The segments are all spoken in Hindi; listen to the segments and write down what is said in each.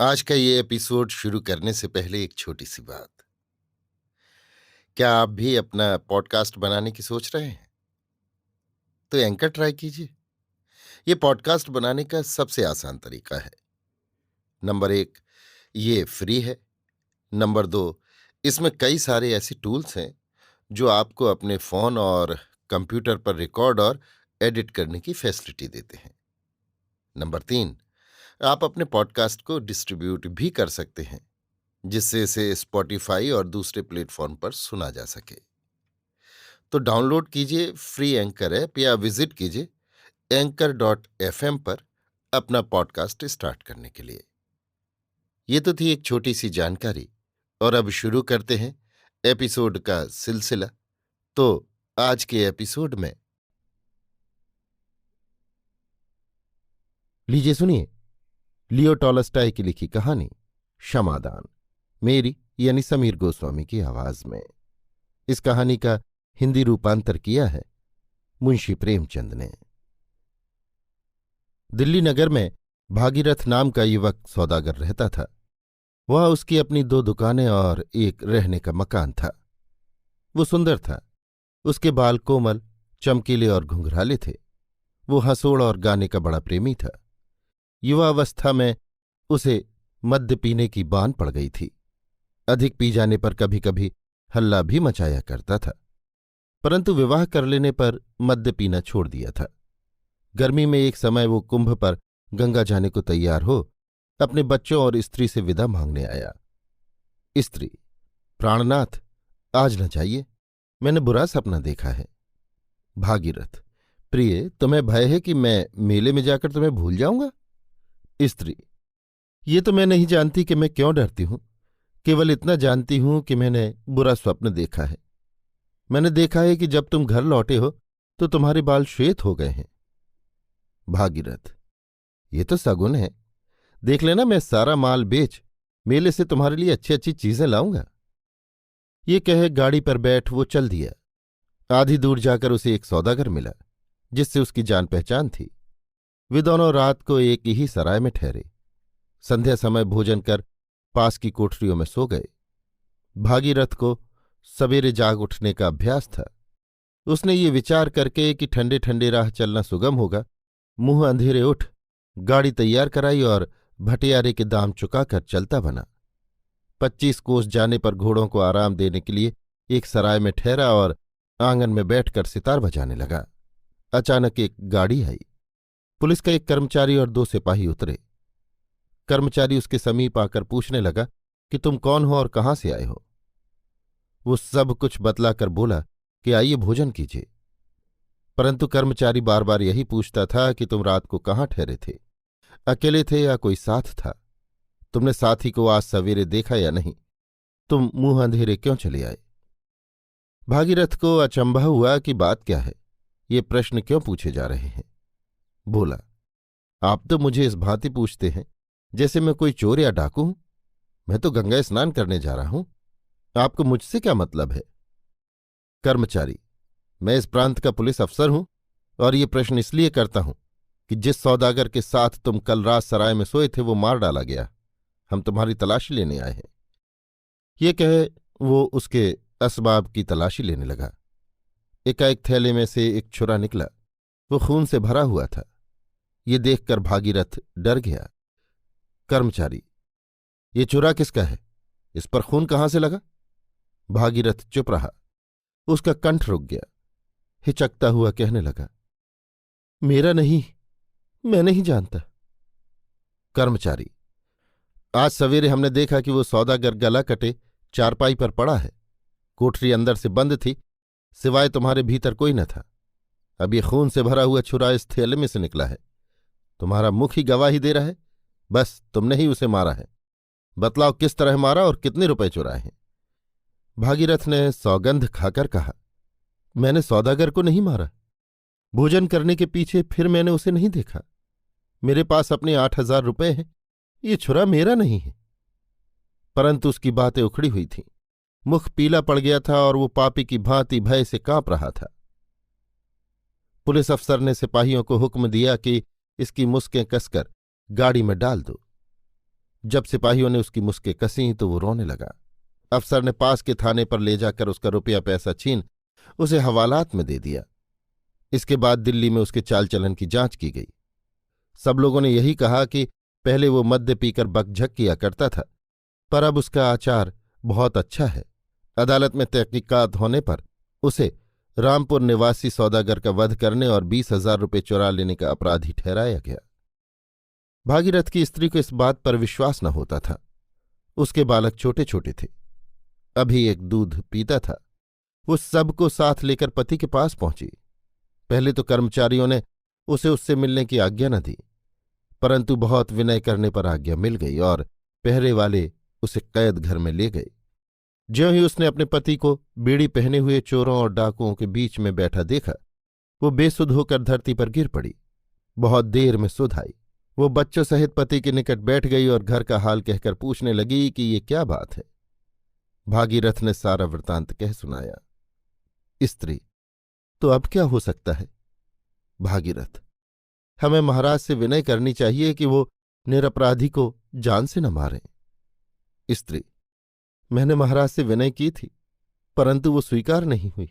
आज का ये एपिसोड शुरू करने से पहले एक छोटी सी बात। क्या आप भी अपना पॉडकास्ट बनाने की सोच रहे हैं? तो एंकर ट्राई कीजिए। ये पॉडकास्ट बनाने का सबसे आसान तरीका है। नंबर एक, ये फ्री है। नंबर दो, इसमें कई सारे ऐसे टूल्स हैं जो आपको अपने फोन और कंप्यूटर पर रिकॉर्ड और एडिट करने की फैसिलिटी देते हैं। नंबर तीन, आप अपने पॉडकास्ट को डिस्ट्रीब्यूट भी कर सकते हैं, जिससे इसे स्पॉटिफाई और दूसरे प्लेटफॉर्म पर सुना जा सके। तो डाउनलोड कीजिए फ्री एंकर ऐप या विजिट कीजिए anchor.fm पर अपना पॉडकास्ट स्टार्ट करने के लिए। ये तो थी एक छोटी सी जानकारी, और अब शुरू करते हैं एपिसोड का सिलसिला। तो आज के एपिसोड में लीजिए सुनिए लियो टॉलस्टॉय की लिखी कहानी क्षमादान, मेरी यानी समीर गोस्वामी की आवाज में। इस कहानी का हिंदी रूपांतर किया है मुंशी प्रेमचंद ने। दिल्ली नगर में भागीरथ नाम का युवक सौदागर रहता था। वह उसकी अपनी 2 दुकानें और एक रहने का मकान था। वो सुंदर था। उसके बाल कोमल, चमकीले और घुंघराले थे। वो हंसोड़ और गाने का बड़ा प्रेमी था। युवावस्था में उसे मद्य पीने की बान पड़ गई थी। अधिक पी जाने पर कभी कभी हल्ला भी मचाया करता था, परंतु विवाह कर लेने पर मद्य पीना छोड़ दिया था। गर्मी में एक समय वो कुंभ पर गंगा जाने को तैयार हो अपने बच्चों और स्त्री से विदा मांगने आया। स्त्री: प्राणनाथ, आज न जाइए, मैंने बुरा सपना देखा है। भागीरथ: प्रिय, तुम्हें भय है कि मैं मेले में जाकर तुम्हें भूल जाऊंगा? स्त्री: ये तो मैं नहीं जानती कि मैं क्यों डरती हूं। केवल इतना जानती हूं कि मैंने बुरा स्वप्न देखा है। मैंने देखा है कि जब तुम घर लौटे हो तो तुम्हारे बाल श्वेत हो गए हैं। भागीरथ: ये तो सगुन है। देख लेना, मैं सारा माल बेच मेले से तुम्हारे लिए अच्छी अच्छी चीजें लाऊंगा। ये कहे गाड़ी पर बैठ वो चल दिया। आधी दूर जाकर उसे एक सौदागर मिला, जिससे उसकी जान पहचान थी। वे दोनों रात को एक ही सराय में ठहरे। संध्या समय भोजन कर पास की कोठरियों में सो गए। भागीरथ को सवेरे जाग उठने का अभ्यास था। उसने ये विचार करके कि ठंडे ठंडे राह चलना सुगम होगा, मुंह अंधेरे उठ गाड़ी तैयार कराई और भटियारे के दाम चुकाकर चलता बना। 25 कोस जाने पर घोड़ों को आराम देने के लिए एक सराय में ठहरा और आंगन में बैठकर सितार बजाने लगा। अचानक एक गाड़ी आई। पुलिस का एक कर्मचारी और 2 सिपाही उतरे। कर्मचारी उसके समीप आकर पूछने लगा कि तुम कौन हो और कहाँ से आए हो। वो सब कुछ बतलाकर बोला कि आइए भोजन कीजिए। परंतु कर्मचारी बार बार यही पूछता था कि तुम रात को कहाँ ठहरे थे, अकेले थे या कोई साथ था? तुमने साथी को आज सवेरे देखा या नहीं? तुम मुंह अंधेरे क्यों चले आए? भागीरथ को अचंभा हुआ कि बात क्या है, ये प्रश्न क्यों पूछे जा रहे हैं। बोला, आप तो मुझे इस भांति पूछते हैं जैसे मैं कोई चोर या डाकू हूं। मैं तो गंगा स्नान करने जा रहा हूं। आपको मुझसे क्या मतलब है? कर्मचारी: मैं इस प्रांत का पुलिस अफसर हूं और ये प्रश्न इसलिए करता हूं कि जिस सौदागर के साथ तुम कल रात सराय में सोए थे वो मार डाला गया। हम तुम्हारी तलाशी लेने आए हैं। ये कहे वो उसके असबाब की तलाशी लेने लगा। एकाएक थैले में से एक छुरा निकला। वो खून से भरा हुआ था। ये देखकर भागीरथ डर गया। कर्मचारी: ये छुरा किसका है? इस पर खून कहाँ से लगा? भागीरथ चुप रहा। उसका कंठ रुक गया। हिचकता हुआ कहने लगा, मेरा नहीं, मैं नहीं जानता। कर्मचारी: आज सवेरे हमने देखा कि वो सौदागर गला कटे चारपाई पर पड़ा है। कोठरी अंदर से बंद थी, सिवाय तुम्हारे भीतर कोई न था। अब ये खून से भरा हुआ छुरा इस थैले में से निकला है। तुम्हारा मुख ही गवाही दे रहा है। बस तुमने ही उसे मारा है। बतलाओ किस तरह मारा और कितने रुपए चुराए हैं। भागीरथ ने सौगंध खाकर कहा, मैंने सौदागर को नहीं मारा। भोजन करने के पीछे फिर मैंने उसे नहीं देखा। मेरे पास अपने 8,000 रुपये हैं। ये छुरा मेरा नहीं है। परंतु उसकी बातें उखड़ी हुई थीं। मुख पीला पड़ गया था और वो पापी की भांति भय से कांप रहा था। पुलिस अफसर ने सिपाहियों को हुक्म दिया कि इसकी मुस्कें कसकर गाड़ी में डाल दो। जब सिपाहियों ने उसकी मुस्कें कसीं तो वो रोने लगा। अफसर ने पास के थाने पर ले जाकर उसका रुपया पैसा छीन उसे हवालात में दे दिया। इसके बाद दिल्ली में उसके चाल चलन की जांच की गई। सब लोगों ने यही कहा कि पहले वो मद्य पीकर बकझक किया करता था, पर अब उसका आचार बहुत अच्छा है। अदालत में तहकीकात होने पर उसे रामपुर निवासी सौदागर का वध करने और 20,000 रुपये चुरा लेने का अपराधी ठहराया गया। भागीरथ की स्त्री को इस बात पर विश्वास न होता था। उसके बालक छोटे छोटे थे, अभी एक दूध पीता था। वो सबको साथ लेकर पति के पास पहुंची। पहले तो कर्मचारियों ने उसे उससे मिलने की आज्ञा न दी, परंतु बहुत विनय करने पर आज्ञा मिल गई और पहरे वाले उसे कैद घर में ले गए। ज्यों ही उसने अपने पति को बीड़ी पहने हुए चोरों और डाकुओं के बीच में बैठा देखा, वो बेसुध होकर धरती पर गिर पड़ी। बहुत देर में सुध आई। वो बच्चों सहित पति के निकट बैठ गई और घर का हाल कहकर पूछने लगी कि ये क्या बात है। भागीरथ ने सारा वृत्तांत कह सुनाया। स्त्री: तो अब क्या हो सकता है? भागीरथ: हमें महाराज से विनय करनी चाहिए कि वो निरपराधी को जान से न मारें। स्त्री: मैंने महाराज से विनय की थी, परंतु वो स्वीकार नहीं हुई।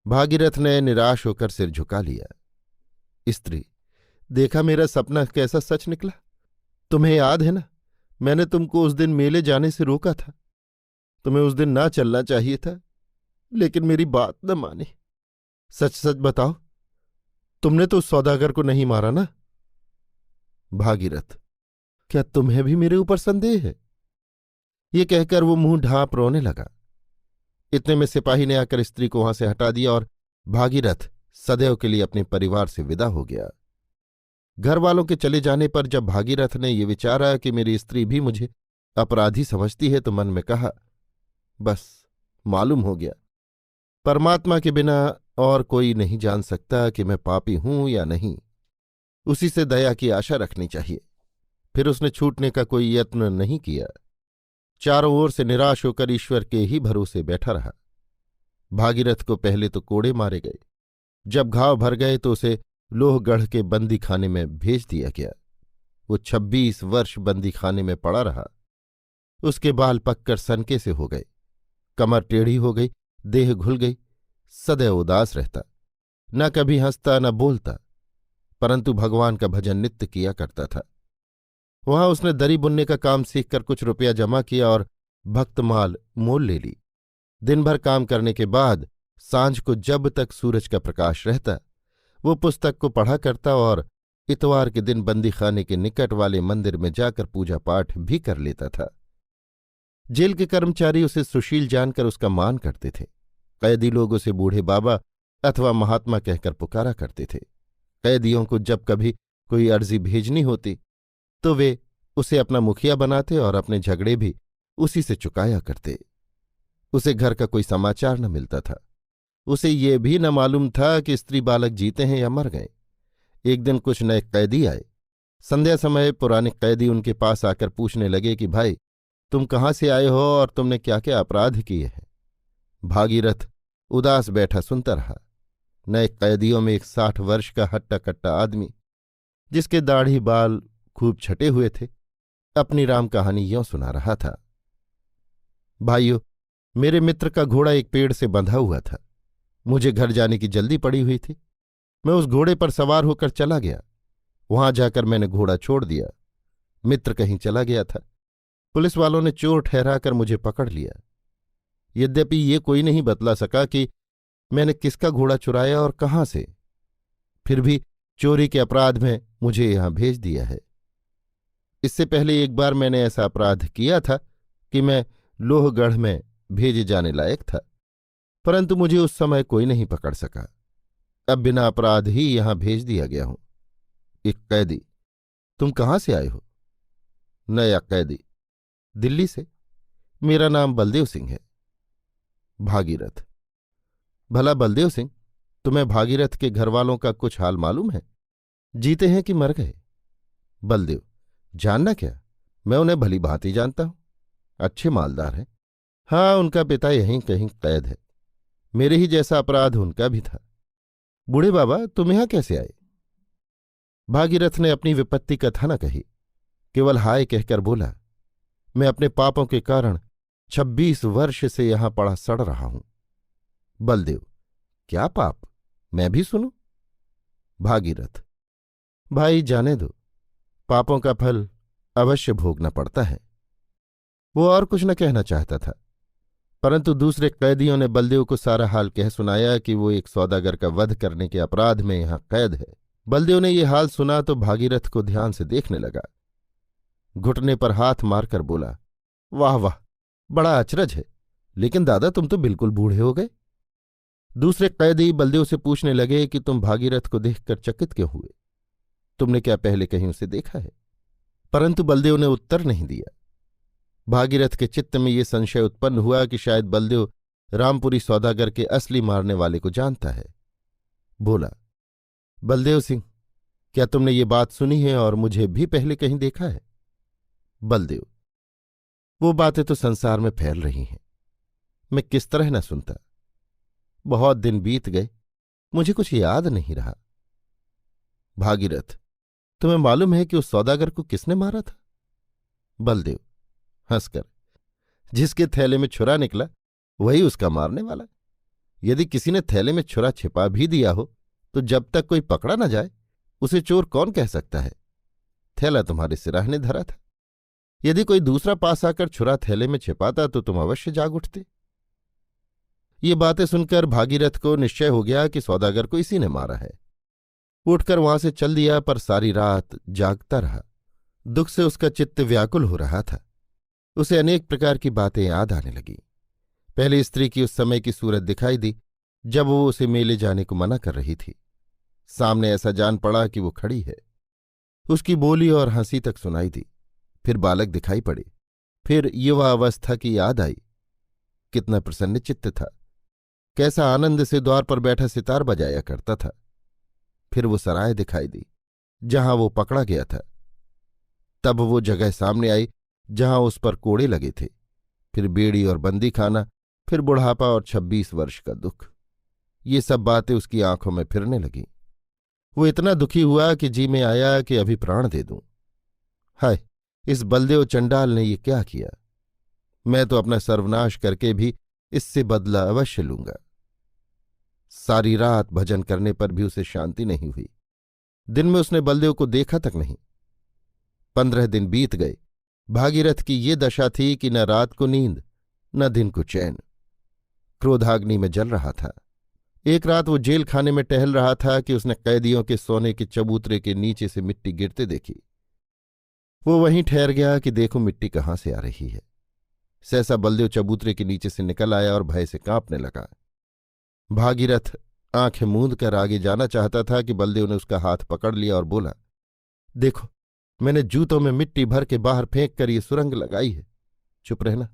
भागीरथ ने निराश होकर सिर झुका लिया। स्त्री: देखा मेरा सपना कैसा सच निकला। तुम्हें याद है ना, मैंने तुमको उस दिन मेले जाने से रोका था। तुम्हें उस दिन ना चलना चाहिए था, लेकिन मेरी बात न मानी। सच सच बताओ, तुमने तो उस सौदागर को नहीं मारा ना? भागीरथ: क्या तुम्हें भी मेरे ऊपर संदेह है? ये कहकर वो मुंह ढांप रोने लगा। इतने में सिपाही ने आकर स्त्री को वहां से हटा दिया और भागीरथ सदैव के लिए अपने परिवार से विदा हो गया। घर वालों के चले जाने पर जब भागीरथ ने ये विचारा कि मेरी स्त्री भी मुझे अपराधी समझती है, तो मन में कहा, बस मालूम हो गया। परमात्मा के बिना और कोई नहीं जान सकता कि मैं पापी हूं या नहीं। उसी से दया की आशा रखनी चाहिए। फिर उसने छूटने का कोई यत्न नहीं किया। चारों ओर से निराश होकर ईश्वर के ही भरोसे बैठा रहा। भागीरथ को पहले तो कोड़े मारे गए। जब घाव भर गए तो उसे लोहगढ़ के बंदी खाने में भेज दिया गया। वो 26 वर्ष बंदी खाने में पड़ा रहा। उसके बाल पककर सनके से हो गए, कमर टेढ़ी हो गई, देह घुल गई। सदैव उदास रहता, न कभी हंसता न बोलता, परंतु भगवान का भजन नित्य किया करता था। वहां उसने दरी बुनने का काम सीखकर कुछ रुपया जमा किया और भक्तमाल मोल ले ली। दिन भर काम करने के बाद सांझ को जब तक सूरज का प्रकाश रहता, वो पुस्तक को पढ़ा करता और इतवार के दिन बंदीखाने के निकट वाले मंदिर में जाकर पूजा पाठ भी कर लेता था। जेल के कर्मचारी उसे सुशील जानकर उसका मान करते थे। कैदी लोग उसे बूढ़े बाबा अथवा महात्मा कहकर पुकारा करते थे। कैदियों को जब कभी कोई अर्जी भेजनी होती तो वे उसे अपना मुखिया बनाते और अपने झगड़े भी उसी से चुकाया करते। उसे घर का कोई समाचार न मिलता था। उसे ये भी न मालूम था कि स्त्री बालक जीते हैं या मर गए। एक दिन कुछ नए कैदी आए। संध्या समय पुराने कैदी उनके पास आकर पूछने लगे कि भाई, तुम कहाँ से आए हो और तुमने क्या क्या अपराध किए हैं? भागीरथ उदास बैठा सुनता रहा। नए कैदियों में एक 60 वर्ष का हट्टा कट्टा आदमी, जिसके दाढ़ी बाल खूब छटे हुए थे, अपनी राम कहानी यों सुना रहा था। भाइयों, मेरे मित्र का घोड़ा एक पेड़ से बंधा हुआ था। मुझे घर जाने की जल्दी पड़ी हुई थी। मैं उस घोड़े पर सवार होकर चला गया। वहां जाकर मैंने घोड़ा छोड़ दिया। मित्र कहीं चला गया था। पुलिस वालों ने चोर ठहराकर मुझे पकड़ लिया। यद्यपि ये कोई नहीं बतला सका कि मैंने किसका घोड़ा चुराया और कहाँ से, फिर भी चोरी के अपराध में मुझे यहां भेज दिया है। इससे पहले एक बार मैंने ऐसा अपराध किया था कि मैं लोहगढ़ में भेजे जाने लायक था, परंतु मुझे उस समय कोई नहीं पकड़ सका। अब बिना अपराध ही यहां भेज दिया गया हूं। एक कैदी: तुम कहाँ से आए हो? नया कैदी: दिल्ली से। मेरा नाम बलदेव सिंह है। भागीरथ: भला बलदेव सिंह, तुम्हें भागीरथ के घरवालों का कुछ हाल मालूम है? जीते हैं कि मर गए? बलदेव: जानना क्या, मैं उन्हें भली भांति जानता हूं। अच्छे मालदार हैं। हाँ, उनका पिता यहीं कहीं कैद है। मेरे ही जैसा अपराध उनका भी था। बूढ़े बाबा, तुम यहां कैसे आए? भागीरथ ने अपनी विपत्ति कथा न कही। केवल हाय कहकर बोला, मैं अपने पापों के कारण 26 वर्ष से यहां पड़ा सड़ रहा हूं। बलदेव, क्या पाप, मैं भी सुनूं? भागीरथ, भाई जाने दो, पापों का फल अवश्य भोगना पड़ता है। वो और कुछ न कहना चाहता था, परंतु दूसरे कैदियों ने बलदेव को सारा हाल कह सुनाया कि वो एक सौदागर का वध करने के अपराध में यहां कैद है। बलदेव ने ये हाल सुना तो भागीरथ को ध्यान से देखने लगा। घुटने पर हाथ मारकर बोला, वाह वाह, बड़ा अचरज है, लेकिन दादा तुम तो बिल्कुल बूढ़े हो गए। दूसरे कैदी बलदेव से पूछने लगे कि तुम भागीरथ को देखकर चकित क्यों हुए? तुमने क्या पहले कहीं उसे देखा है? परंतु बलदेव ने उत्तर नहीं दिया। भागीरथ के चित्त में ये संशय उत्पन्न हुआ कि शायद बलदेव रामपुरी सौदागर के असली मारने वाले को जानता है। बोला, बलदेव सिंह, क्या तुमने ये बात सुनी है और मुझे भी पहले कहीं देखा है? बलदेव, वो बातें तो संसार में फैल रही हैं, मैं किस तरह न सुनता। बहुत दिन बीत गए, मुझे कुछ याद नहीं रहा। भागीरथ, तुम्हें मालूम है कि उस सौदागर को किसने मारा था? बलदेव हंसकर, जिसके थैले में छुरा निकला वही उसका मारने वाला। यदि किसी ने थैले में छुरा छिपा भी दिया हो तो जब तक कोई पकड़ा न जाए उसे चोर कौन कह सकता है? थैला तुम्हारे सिराहने धरा था। यदि कोई दूसरा पास आकर छुरा थैले में छिपाता तो तुम अवश्य जाग उठते। ये बातें सुनकर भागीरथ को निश्चय हो गया कि सौदागर को इसी ने मारा है। उठकर वहां से चल दिया, पर सारी रात जागता रहा। दुख से उसका चित्त व्याकुल हो रहा था। उसे अनेक प्रकार की बातें याद आने लगीं। पहले स्त्री की उस समय की सूरत दिखाई दी जब वो उसे मेले जाने को मना कर रही थी। सामने ऐसा जान पड़ा कि वो खड़ी है। उसकी बोली और हंसी तक सुनाई दी। फिर बालक दिखाई पड़े। फिर युवा अवस्था की याद आई। कितना प्रसन्न चित्त था, कैसा आनंद से द्वार पर बैठा सितार बजाया करता था। फिर वो सराय दिखाई दी जहां वो पकड़ा गया था। तब वो जगह सामने आई जहां उस पर कोड़े लगे थे। फिर बेड़ी और बंदी खाना, फिर बुढ़ापा और 26 वर्ष का दुख। ये सब बातें उसकी आंखों में फिरने लगीं। वो इतना दुखी हुआ कि जी में आया कि अभी प्राण दे दूं। हाय, इस बलदेव चंडाल ने ये क्या किया? मैं तो अपना सर्वनाश करके भी इससे बदला अवश्य लूंगा। सारी रात भजन करने पर भी उसे शांति नहीं हुई। दिन में उसने बलदेव को देखा तक नहीं। 15 दिन बीत गए। भागीरथ की ये दशा थी कि न रात को नींद न दिन को चैन। क्रोधाग्नि में जल रहा था। एक रात वो जेल खाने में टहल रहा था कि उसने कैदियों के सोने के चबूतरे के नीचे से मिट्टी गिरते देखी। वो वहीं ठहर गया कि देखो मिट्टी कहाँ से आ रही है। सहसा बलदेव चबूतरे के नीचे से निकल आया और भय से कांपने लगा। भागीरथ आंखें मूंद कर आगे जाना चाहता था कि बलदेव ने उसका हाथ पकड़ लिया और बोला, देखो, मैंने जूतों में मिट्टी भर के बाहर फेंक कर ये सुरंग लगाई है। चुप रहना,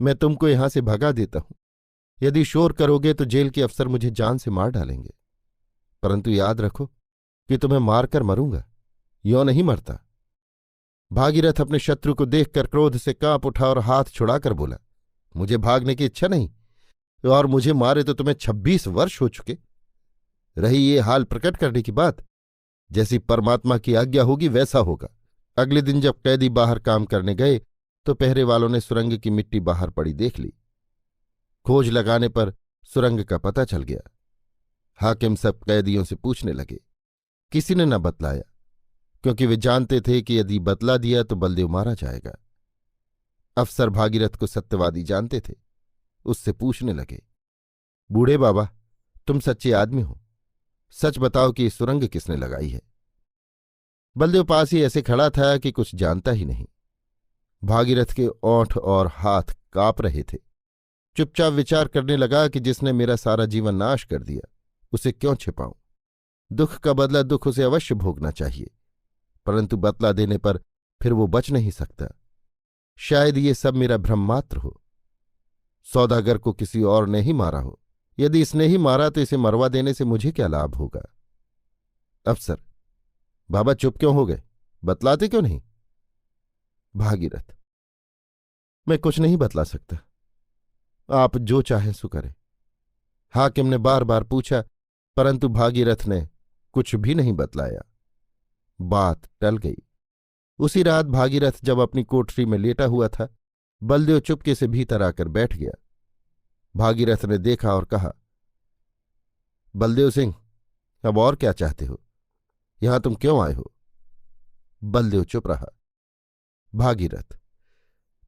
मैं तुमको यहां से भगा देता हूं। यदि शोर करोगे तो जेल के अफसर मुझे जान से मार डालेंगे। परंतु याद रखो कि तुम्हें मारकर मरूंगा, यों नहीं मरता। भागीरथ अपने शत्रु को देखकर क्रोध से कांप उठा और हाथ छुड़ाकर बोला, मुझे भागने की इच्छा नहीं, और मुझे मारे तो तुम्हें 26 वर्ष हो चुके। रही ये हाल प्रकट करने की बात, जैसी परमात्मा की आज्ञा होगी वैसा होगा। अगले दिन जब कैदी बाहर काम करने गए तो पहरे वालों ने सुरंग की मिट्टी बाहर पड़ी देख ली। खोज लगाने पर सुरंग का पता चल गया। हाकिम सब कैदियों से पूछने लगे। किसी ने न बतलाया, क्योंकि वे जानते थे कि यदि बतला दिया तो बलदेव मारा जाएगा। अफसर भागीरथ को सत्यवादी जानते थे। उससे पूछने लगे, बूढ़े बाबा, तुम सच्चे आदमी हो, सच बताओ कि ये सुरंग किसने लगाई है? बलदेव पास ही ऐसे खड़ा था कि कुछ जानता ही नहीं। भागीरथ के ओंठ और हाथ कांप रहे थे। चुपचाप विचार करने लगा कि जिसने मेरा सारा जीवन नाश कर दिया उसे क्यों छिपाऊं। दुख का बदला दुख उसे अवश्य भोगना चाहिए, परंतु बतला देने पर फिर वो बच नहीं सकता। शायद ये सब मेरा भ्रम मात्र हो। सौदागर को किसी और ने ही मारा हो। यदि इसने ही मारा तो इसे मरवा देने से मुझे क्या लाभ होगा? अफसर, बाबा चुप क्यों हो गए? बतलाते क्यों नहीं? भागीरथ, मैं कुछ नहीं बतला सकता, आप जो चाहें सो करें। हाकिम ने बार बार पूछा, परंतु भागीरथ ने कुछ भी नहीं बतलाया। बात टल गई। उसी रात भागीरथ जब अपनी कोठरी में लेटा हुआ था, बलदेव चुपके से भीतर आकर बैठ गया। भागीरथ ने देखा और कहा, बलदेव सिंह, अब और क्या चाहते हो? यहां तुम क्यों आए हो? बलदेव चुप रहा। भागीरथ,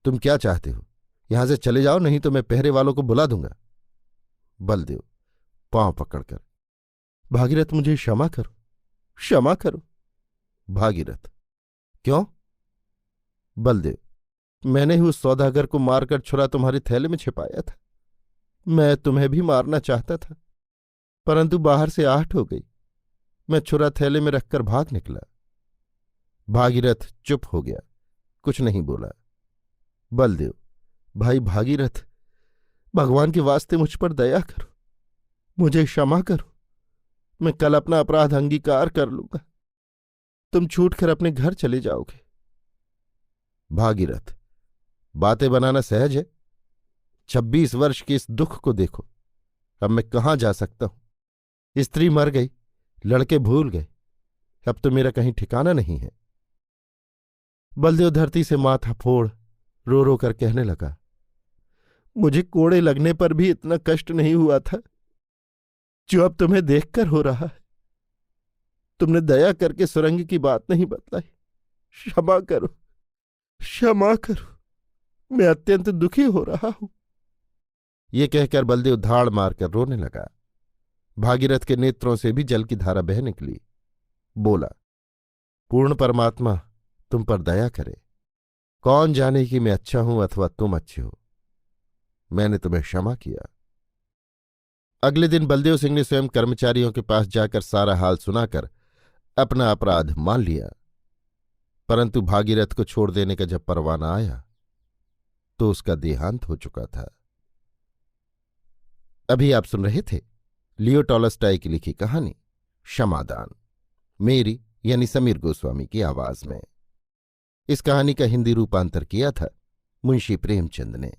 तुम क्या चाहते हो? यहां से चले जाओ, नहीं तो मैं पहरे वालों को बुला दूंगा। बलदेव पांव पकड़कर, भागीरथ मुझे क्षमा करो, क्षमा करो। भागीरथ, क्यों? बलदेव, मैंने ही उस सौदागर को मारकर छुरा तुम्हारे थैले में छिपाया था। मैं तुम्हें भी मारना चाहता था, परंतु बाहर से आहट हो गई। मैं छुरा थैले में रखकर भाग निकला। भागीरथ चुप हो गया, कुछ नहीं बोला। बलदेव, भाई भागीरथ, भगवान के वास्ते मुझ पर दया करो, मुझे क्षमा करो। मैं कल अपना अपराध अंगीकार कर लूंगा। तुम छूटकर अपने घर चले जाओगे। भागीरथ, बातें बनाना सहज है। 26 वर्ष के इस दुख को देखो। अब मैं कहाँ जा सकता हूं? स्त्री मर गई, लड़के भूल गए, अब तो मेरा कहीं ठिकाना नहीं है। बलदेव धरती से माथा फोड़ रो रो कर कहने लगा, मुझे कोड़े लगने पर भी इतना कष्ट नहीं हुआ था जो अब तुम्हें देखकर हो रहा है। तुमने दया करके सुरंग की बात नहीं बतलाई। क्षमा करो, क्षमा करो। मैं अत्यंत दुखी हो रहा हूं। ये कहकर बलदेव धाड़ मारकर रोने लगा। भागीरथ के नेत्रों से भी जल की धारा बह निकली। बोला, पूर्ण परमात्मा तुम पर दया करे। कौन जाने कि मैं अच्छा हूं अथवा तुम अच्छे हो। मैंने तुम्हें क्षमा किया। अगले दिन बलदेव सिंह ने स्वयं कर्मचारियों के पास जाकर सारा हाल सुनाकर अपना अपराध मान लिया। परंतु भागीरथ को छोड़ देने का जब परवाना आया तो उसका देहांत हो चुका था। अभी आप सुन रहे थे लियो टॉलस्टॉय की लिखी कहानी क्षमादान, मेरी यानी समीर गोस्वामी की आवाज में। इस कहानी का हिंदी रूपांतर किया था मुंशी प्रेमचंद ने।